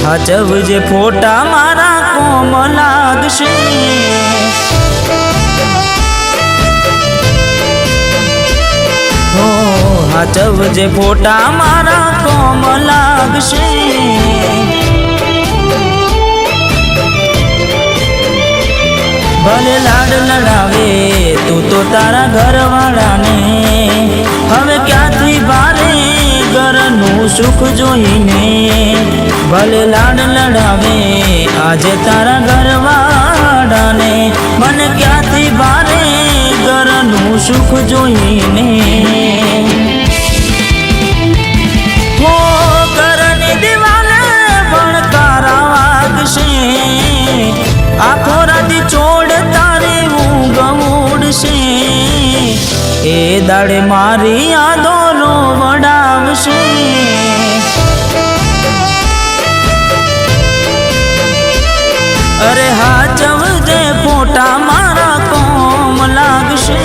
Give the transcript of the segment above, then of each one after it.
हाचवजे फोटा मारा कोम लागशे। हो हाचवजे फोटा मारा कोम लागशे। भले लाड लड़ावे तू तो तारा घरवाळा ने, हवे क्यांथी भारे घरनु सुख जोईने। भले लाड लड़ावे आजे तारा घरवाळा ने, मन क्यांथी भारे घरनु सुख जोईने। हो घरनी दीवाले भणकारा वागशे, आखो राती चोड़ तारी ऊँघ उड़शे। ए दाड़े मारी यादो नो वडावशे। अरे हाचवजे फोटा मारा कोम लागशे।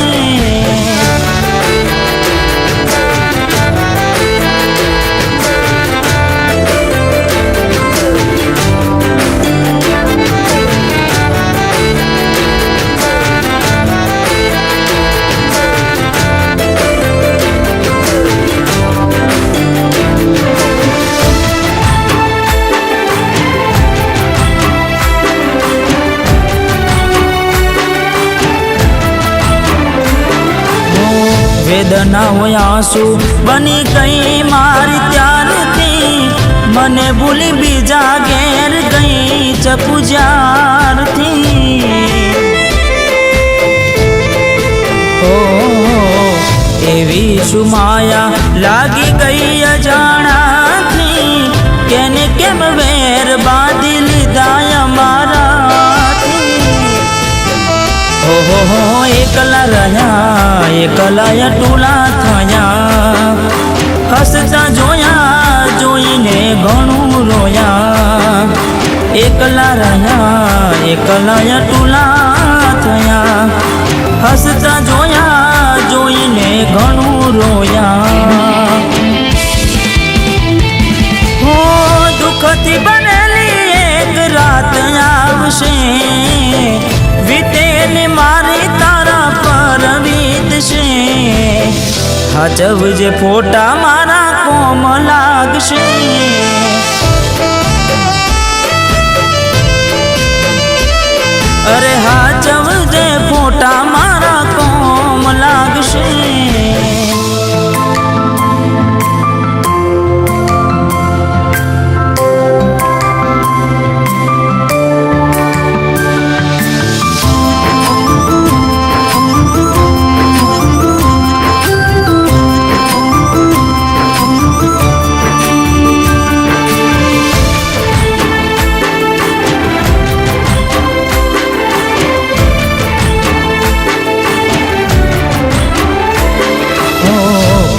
वेदना हो आंसू बनी गई मारी त्यारथी, मने भूली बीजा घेर गई चपुजारथी। ओ एवी सुमाया लागी गई अजाणाथी, केने केम वेर बांधी लीधा अमारा। हो एकला रह्या एकला टूला थया, हसता जोया जोईने घणुं रोया। एकला रह्या एकला टूला थया, हसता जोया जोईने घणुं रोया। हो दुखथी बनेली एक रात आवशे, वीतेली मारी तारा पर वीतशे। हाचवजे फोटा मारा कोम लागशे। अरे हाचवजे फोटा मारा कोम लागशे।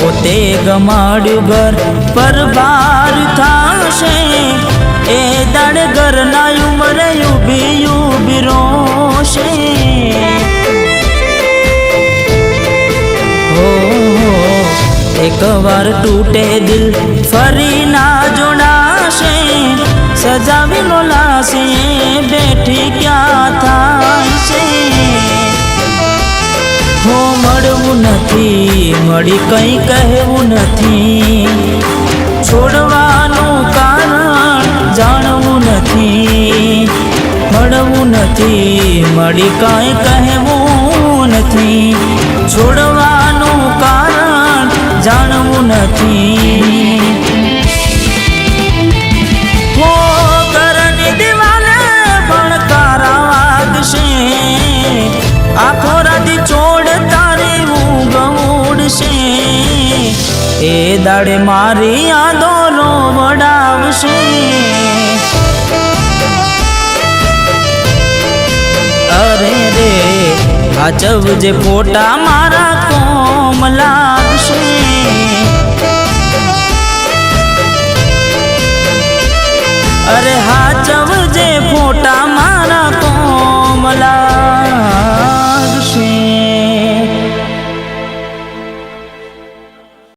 पोते गमाड्यु घर पर बार थाशे, ए दाड़े घरना उमरे यूबी यूबी रोशे। हो एक बार टूटे दिल फरी ना जोड़ाशे, सजावेलो लाशे बेठी क्या थाशे। हो मळवुं नथी मळी कई कहेवुं नथी, छोड़वानुं कारण जाणवुं नथी। मळवुं नथी मळी कई कहेवुं नथी, छोड़वानुं कारण जाणवुं नथी। हो घरनी दीवाले भणकारा वागशे, आखो राती चोड़ तारी ऊँघ उड़शे। ए दाड़े मारी यादो नो वडावशे। अरे रे हाचवजे फोटा मारा कोम लागशे। अरे हाचवजे फोटा